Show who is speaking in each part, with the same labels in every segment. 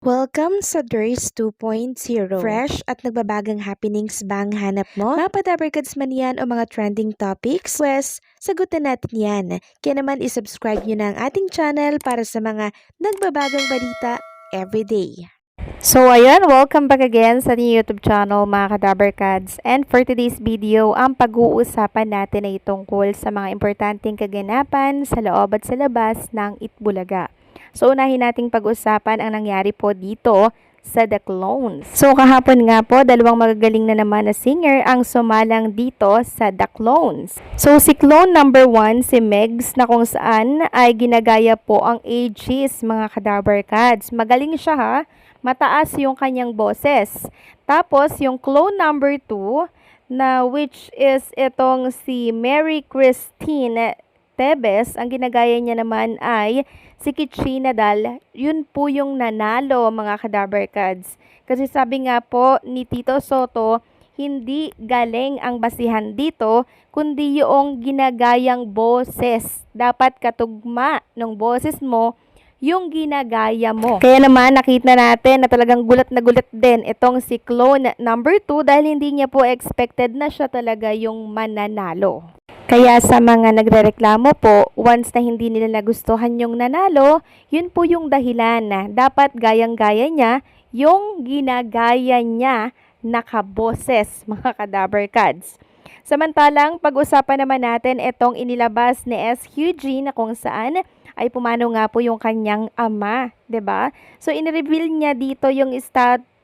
Speaker 1: Welcome sa DRS 2.0. Fresh at nagbabagang happenings bang hanap mo? Mga padabarkads man yan o mga trending topics? Pwes, sagutin natin yan. Kaya naman isubscribe nyo na ang ating channel para sa mga nagbabagang balita everyday.
Speaker 2: So ayan, welcome back again sa ating YouTube channel mga Kadabarkads. And for today's video, ang pag-uusapan natin ay tungkol sa mga importanteng kaganapan sa loob at sa labas ng Itbulaga. So unahin nating pag-usapan ang nangyari po dito sa The Clones. So kahapon nga po, dalawang magagaling na naman na singer ang sumalang dito sa The Clones. So si clone number 1, si Megs, na kung saan ay ginagaya po ang AGs mga Kadabarkads. Magaling siya ha. Mataas yung kanyang boses. Tapos, yung clone number 2, na which is itong si Mary Christine Tebes, ang ginagaya niya naman ay si Kichi Nadal. Yun po yung nanalo, mga Kadabarkads. Kasi sabi nga po ni Tito Soto, hindi galing ang basihan dito, kundi yung ginagayang boses. Dapat katugma ng boses mo yung ginagaya mo. Kaya naman nakita natin na talagang gulat na gulat din itong si clone number 2 dahil hindi niya po expected na siya talaga yung mananalo. Kaya sa mga nagrereklamo po, once na hindi nila nagustuhan yung nanalo, yun po yung dahilan na dapat gayang-gaya niya yung ginagaya niya nakaboses, mga Kadabarkads. Samantalang, pag-usapan naman natin itong inilabas ni SQG na kung saan ay pumano nga po yung kanyang ama, 'di ba? So in-reveal niya dito yung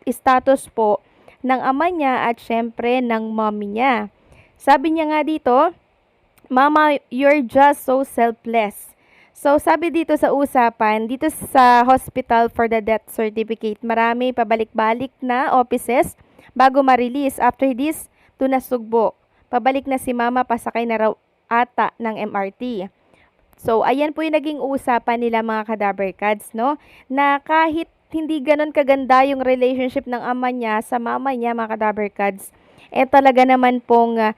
Speaker 2: status po ng ama niya at syempre ng mommy niya. Sabi niya nga dito, "Mama, you're just so selfless." So sabi dito sa usapan, dito sa hospital for the death certificate, marami pabalik-balik na offices bago ma-release. After this, tunasugbo. Pabalik na si mama, pasakay na raw ata ng MRT. So, ayan po yung naging usapan nila mga Kadabarkads, no? Na kahit hindi ganun kaganda yung relationship ng ama niya sa mama niya, mga Kadabarkads, talaga naman pong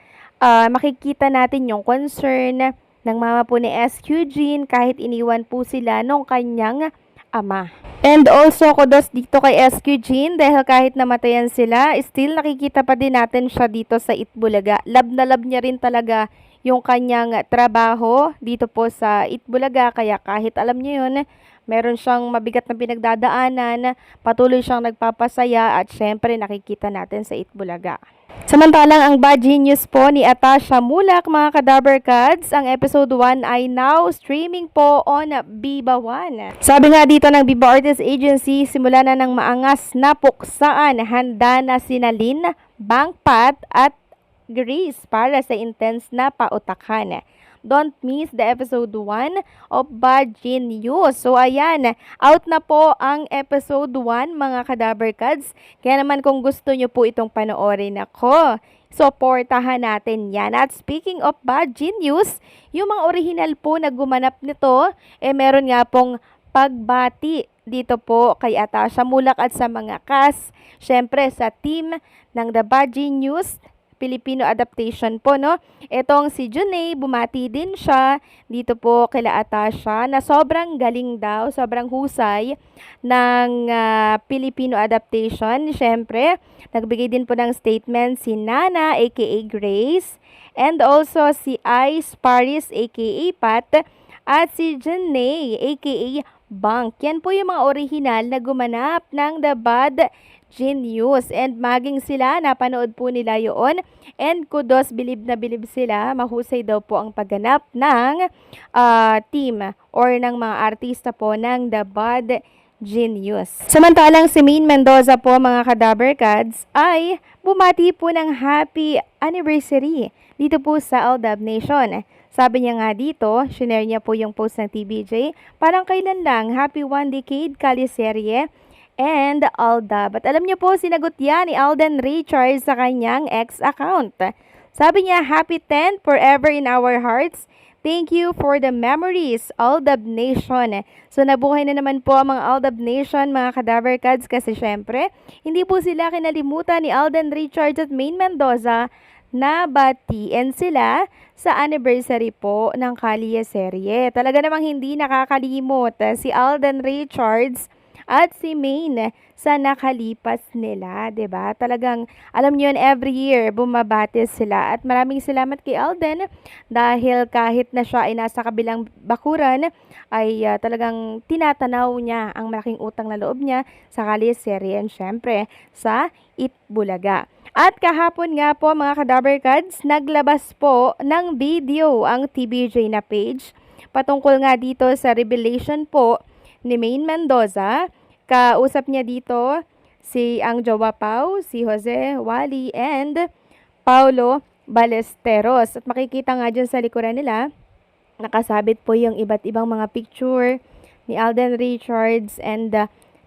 Speaker 2: makikita natin yung concern ng mama po ni SQG kahit iniwan po sila nung kanyang ama. And also, kudos dito kay SQG dahil kahit namatayan sila, still nakikita pa din natin siya dito sa Itbulaga. Love na love niya rin talaga yung kanyang trabaho dito po sa Itbulaga, kaya kahit alam niyo yun, meron siyang mabigat na pinagdadaanan, patuloy siyang nagpapasaya at syempre nakikita natin sa Itbulaga. Samantalang ang bad genius po ni Atasha Mulak, mga Kadabarkads, ang episode 1 ay now streaming po on Viva One. Sabi nga dito ng Viva Artist Agency, simula na ng maangas na puksaan, handa na sinalin, Bangpat at Grace para sa intense na pautakan. Don't miss the episode 1 of Bad Genius. So ayan, out na po ang episode 1 mga Kadabarkads. Kaya naman kung gusto nyo po itong panoorin ako, supportahan natin yan. At speaking of Bad Genius, yung mga original po na gumanap nito, meron nga pong pagbati dito po kay Atasha Mulak at sa mga cast. Syempre sa team ng The Bad Genius Filipino adaptation po, no? Etong si Junay, bumati din siya dito po kila Atasha na sobrang galing daw, sobrang husay ng Filipino adaptation. Siyempre, nagbigay din po ng statement si Nana aka Grace and also si Ice Paris aka Pat at si Junay aka Bank. Yan po yung mga original na gumanap ng The Bad Genius. And maging sila, napanood po nila yun. And kudos, bilib na bilib sila. Mahusay daw po ang pagganap ng team or ng mga artista po ng The Bad Genius. Samantalang si Maine Mendoza po, mga Kadabarkads, ay bumati po ng happy anniversary dito po sa Aldab Nation. Sabi niya nga dito, shinare niya po yung post ng TBJ, parang kailan lang, happy 1 decade Kaliserye and Aldab. At alam niyo po, sinagot yan ni Alden Richards sa kanyang ex account. Sabi niya, happy 10 forever in our hearts. Thank you for the memories, Aldab Nation. So nabuhay na naman po ang mga Aldab Nation, mga Kadabarkads, kasi syempre, hindi po sila kinalimutan ni Alden Richards at Maine Mendoza na batiin sila sa anniversary po ng Kalye Serye. Talaga namang hindi nakakalimot si Alden Richards at si Maine sa nakalipas nila, 'di ba? Talagang alam niyo yun, every year bumabati sila at maraming salamat kay Alden dahil kahit na siya ay nasa kabilang bakuran ay talagang tinatanaw niya ang malaking utang na loob niya sa Kalye-serye and syempre sa Itbulaga. At kahapon nga po mga Kadaber Cards, naglabas po ng video ang TBJ na page patungkol nga dito sa revelation po ni Maine Mendoza. Kausap niya dito ang jowa Pau, si Jose Wally and Paulo Ballesteros. At makikita nga dyan sa likuran nila, nakasabit po yung iba't ibang mga picture ni Alden Richards and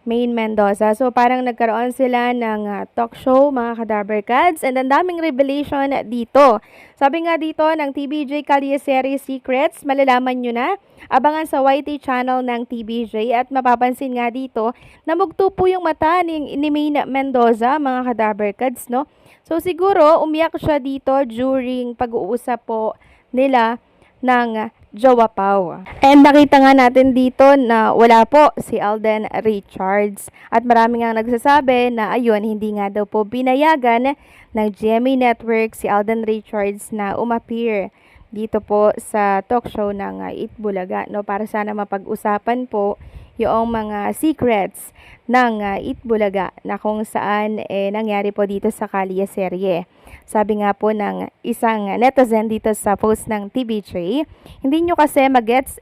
Speaker 2: Maine Mendoza. So parang nagkaroon sila ng talk show mga Kadaber Cards and ang daming revelation dito. Sabi nga dito ng TBJ Kalye-serye Secrets, malalaman nyo na. Abangan sa YT channel ng TBJ at mapapansin nga dito na mugto po yung mata ni Maine Mendoza mga Kadaber Cards, no? So siguro umiyak siya dito during pag-uusap po nila ng jowa Pau. And nakita nga natin dito na wala po si Alden Richards. At marami nga nagsasabi na ayun, hindi nga daw po binayagan ng GMA Network si Alden Richards na umappear dito po sa talk show ng Itbulaga, no, para sana mapag-usapan po yung mga secrets ng Itbulaga na kung saan nangyari po dito sa Kalye-serye. Sabi nga po ng isang netizen dito sa post ng TBJ, hindi nyo kasi magets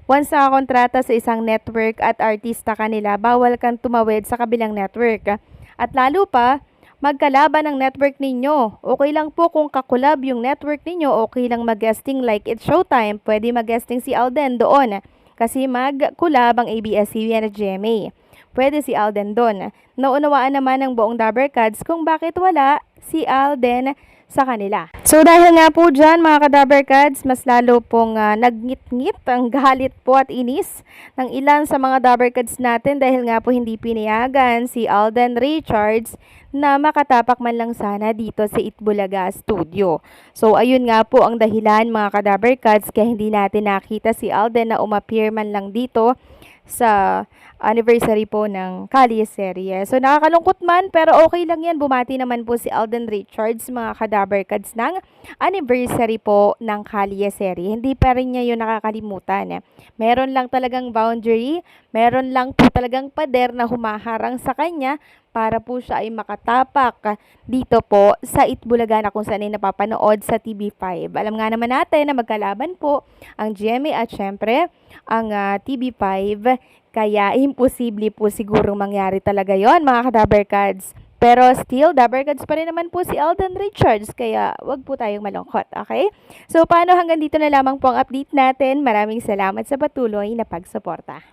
Speaker 2: once nakakontrata sa isang network at artista kanila, bawal kang tumawid sa kabilang network. At lalo pa, magkalaban ng network ninyo. Okay lang po kung kakulab yung network ninyo, okay lang mag-guesting like It's Showtime, pwede mag-guesting si Alden doon. Kasi mag-kulab ang ABS-CBN at GMA. Pwede si Alden doon. Naunawaan naman ng buong Dabber Cards kung bakit wala si Alden sa kanila. So dahil nga po dyan mga Kadaber Cards, mas lalo pong nagngit-ngit ang galit po at inis ng ilan sa mga Dabber Cards natin dahil nga po hindi pinayagan si Alden Richards na makatapak man lang sana dito sa Itbulaga Studio. So ayun nga po ang dahilan mga Kadaber Cards kaya hindi natin nakita si Alden na umappear man lang dito sa anniversary po ng Kalye-serye. So nakakalungkot man pero okay lang yan. Bumati naman po si Alden Richards mga Kadaber Cards ng anniversary po ng Kalye-serye. Hindi pa rin niya yun nakakalimutan. Meron lang talagang boundary, meron lang po talagang pader na humaharang sa kanya para po siya ay makatapak dito po sa Itbulaga na kung saan ay napapanood sa TV5. Alam nga naman natin na magkalaban po ang GMA at syempre ang TV5, kaya imposible po siguro mangyari talaga yon mga Kadaber Cards. Pero still, Dabber Cards pa rin naman po si Alden Richards, kaya wag po tayong malungkot, okay? So paano, hanggang dito na lamang po ang update natin. Maraming salamat sa patuloy na pagsuporta.